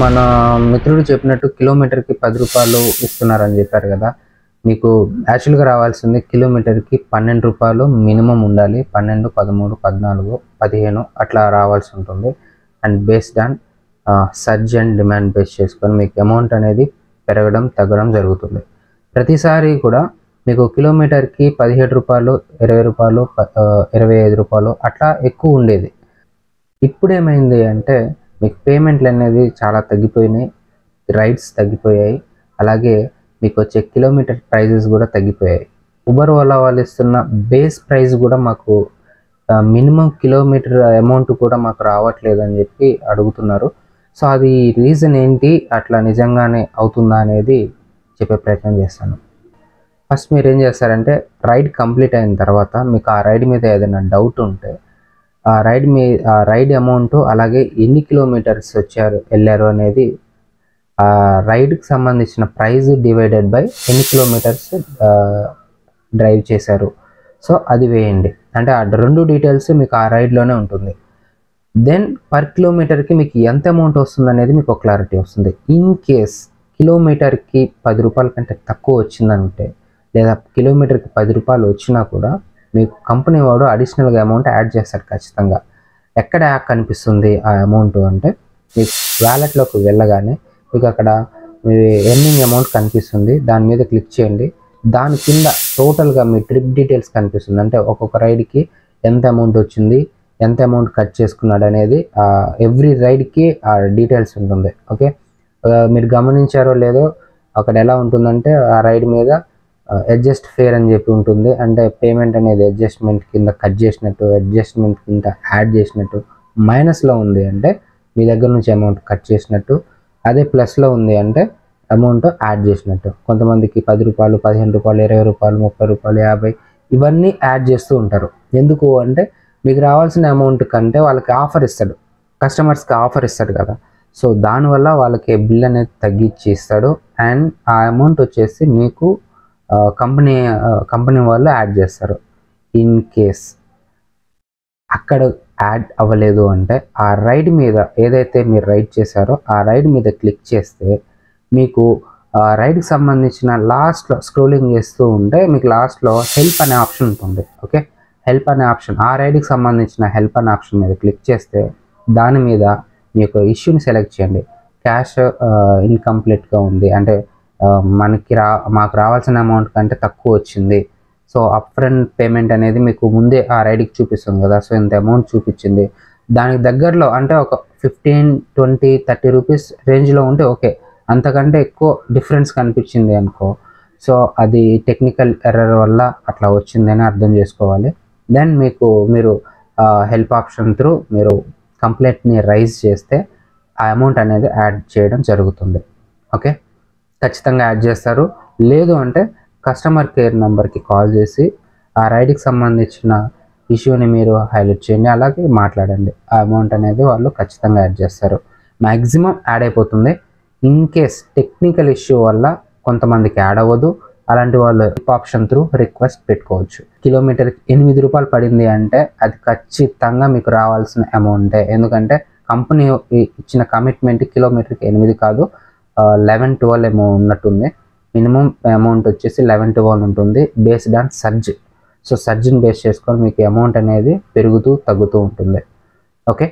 మన మిత్రుడు చెప్పినట్టు కిలోమీటర్కి 10 రూపాయలు ఇస్తున్నారని చెప్పారు కదా. మీకు యాక్చువల్గా రావాల్సింది కిలోమీటర్కి 12 రూపాయలు మినిమం ఉండాలి. 12, 13, 14, 15 అట్లా రావాల్సి ఉంటుంది. And based on surge and demand base చేసుకొని మీకు అమౌంట్ అనేది పెరగడం తగ్గడం జరుగుతుంది. ప్రతిసారి కూడా మీకు కిలోమీటర్కి 17 రూపాయలు, 20 రూపాయలు, 25 రూపాయలు అట్లా ఎక్కువ ఉండేది. ఇప్పుడు ఏమైంది అంటే మీకు పేమెంట్లు అనేది చాలా తగ్గిపోయినాయి, రైడ్స్ తగ్గిపోయాయి, అలాగే మీకు వచ్చే కిలోమీటర్ ప్రైజెస్ కూడా తగ్గిపోయాయి. ఉబర్, ఓలా వాళ్ళు ఇస్తున్న బేస్ ప్రైస్ కూడా మాకు మినిమం కిలోమీటర్ అమౌంట్ కూడా మాకు రావట్లేదని చెప్పి అడుగుతున్నారు. సో అది రీజన్ ఏంటి, అట్లా నిజంగానే అవుతుందా అనేది చెప్పే ప్రయత్నం చేస్తాను. ఫస్ట్ మీరు ఏం చేస్తారంటే రైడ్ కంప్లీట్ అయిన తర్వాత మీకు ఆ రైడ్ మీద ఏదైనా డౌట్ ఉంటే ఆ రైడ్ అమౌంట్, అలాగే ఎన్ని కిలోమీటర్స్ వెళ్ళారు అనేది ఆ రైడ్కి సంబంధించిన ప్రైజ్ డివైడెడ్ బై ఎన్ని కిలోమీటర్స్ డ్రైవ్ చేశారు, సో అది వేయండి. అంటే ఆ రెండు డీటెయిల్స్ మీకు ఆ రైడ్లోనే ఉంటుంది. దెన్ పర్ కిలోమీటర్కి మీకు ఎంత అమౌంట్ వస్తుంది అనేది మీకు ఒక క్లారిటీ వస్తుంది. ఇన్ కేస్ కిలోమీటర్కి 10 రూపాయల కంటే తక్కువ వచ్చిందంటే, లేదా కిలోమీటర్కి 10 రూపాయలు వచ్చినా కూడా మీకు కంపెనీ వాడు అడిషనల్గా అమౌంట్ యాడ్ చేస్తాడు ఖచ్చితంగా. ఎక్కడ యాడ్ కనిపిస్తుంది ఆ అమౌంట్ అంటే, మీకు వ్యాలెట్లోకి వెళ్ళగానే మీకు అక్కడ మీ ఎర్నింగ్ అమౌంట్ కనిపిస్తుంది. దాని మీద క్లిక్ చేయండి. దాని కింద టోటల్గా మీ ట్రిప్ డీటెయిల్స్ కనిపిస్తుంది. అంటే ఒక్కొక్క రైడ్కి ఎంత అమౌంట్ వచ్చింది, ఎంత అమౌంట్ కట్ చేసుకున్నాడు అనేది ఎవ్రీ రైడ్కి ఆ డీటెయిల్స్ ఉంటుంది. ఓకే, మీరు గమనించారో లేదో అక్కడ ఎలా ఉంటుందంటే ఆ రైడ్ మీద అడ్జస్ట్ ఫేర్ అని చెప్పి ఉంటుంది. అంటే పేమెంట్ అనేది అడ్జస్ట్మెంట్ కింద కట్ చేసినట్టు, అడ్జస్ట్మెంట్ కింద యాడ్ చేసినట్టు. మైనస్లో ఉంది అంటే మీ దగ్గర నుంచి అమౌంట్ కట్ చేసినట్టు, అదే ప్లస్లో ఉంది అంటే అమౌంట్ యాడ్ చేసినట్టు. కొంతమందికి 10 రూపాయలు, 15 రూపాయలు, 20 రూపాయలు, 30 రూపాయలు, 50 ఇవన్నీ యాడ్ చేస్తూ ఉంటారు. ఎందుకు అంటే మీకు రావాల్సిన అమౌంట్ కంటే వాళ్ళకి ఆఫర్ ఇస్తాడు, కస్టమర్స్కి ఆఫర్ ఇస్తాడు కదా. సో దానివల్ల వాళ్ళకి బిల్ అనేది తగ్గించి ఇస్తాడు. అండ్ ఆ అమౌంట్ వచ్చేసి మీకు కంపెనీ వాళ్ళు యాడ్ చేస్తారు. ఇన్ కేస్ అక్కడ యాడ్ అవ్వలేదు అంటే ఆ రైడ్ మీద ఏదైతే మీరు రైడ్ చేశారో ఆ రైడ్ మీద క్లిక్ చేస్తే మీకు రైడ్కి సంబంధించిన లాస్ట్లో స్క్రోలింగ్ చేస్తూ ఉంటే మీకు లాస్ట్లో హెల్ప్ అనే ఆప్షన్ ఉంటుంది. ఓకే, హెల్ప్ అనే ఆప్షన్, ఆ రైడ్కి సంబంధించిన హెల్ప్ అనే ఆప్షన్ మీద క్లిక్ చేస్తే దాని మీద మీ యొక్క ఇష్యూని సెలెక్ట్ చేయండి. క్యాష్ ఇన్కంప్లీట్గా ఉంది అంటే మాకు రావాల్సిన అమౌంట్ కంటే తక్కువ వచ్చింది. సో అప్ ఫ్రంట్ పేమెంట్ అనేది మీకు ముందే ఆ రైడ్కి చూపిస్తుంది కదా. సో ఇంత అమౌంట్ చూపించింది, దానికి దగ్గరలో అంటే ఒక 15, 20, 30 రూపీస్ రేంజ్లో ఉంటే ఓకే. అంతకంటే ఎక్కువ డిఫరెన్స్ కనిపించింది అనుకో, సో అది టెక్నికల్ ఎర్రర్ వల్ల అట్లా వచ్చిందని అర్థం చేసుకోవాలి. దెన్ మీరు హెల్ప్ ఆప్షన్ త్రూ మీరు కంప్లైంట్ని రైజ్ చేస్తే ఆ అమౌంట్ అనేది యాడ్ చేయడం జరుగుతుంది. ఓకే, ఖచ్చితంగా యాడ్ చేస్తారు. లేదు అంటే కస్టమర్ కేర్ నెంబర్కి కాల్ చేసి ఆ రైడ్కి సంబంధించిన ఇష్యూని మీరు హైలైట్ చేయండి, అలాగే మాట్లాడండి. ఆ అమౌంట్ అనేది వాళ్ళు ఖచ్చితంగా యాడ్ చేస్తారు. మ్యాక్సిమం యాడ్ అయిపోతుంది. ఇన్ కేస్ టెక్నికల్ ఇష్యూ వల్ల కొంతమందికి యాడ్ అవ్వదు. అలాంటి వాళ్ళు ఆప్షన్ త్రూ రిక్వెస్ట్ పెట్టుకోవచ్చు. కిలోమీటర్కి 8 రూపాయలు పడింది అంటే అది ఖచ్చితంగా మీకు రావాల్సిన అమౌంటే. ఎందుకంటే కంపెనీ ఇచ్చిన కమిట్మెంట్ కిలోమీటర్కి 8 కాదు, 11, 12 ఏమో ఉన్నట్టుంది. మినిమం అమౌంట్ వచ్చేసి 11, 12 ఉంటుంది బేస్డ్ ఆన్ సర్జ్. సో సర్జ్ని బేస్ చేసుకొని మీకు అమౌంట్ అనేది పెరుగుతూ తగ్గుతూ ఉంటుంది. ఓకే.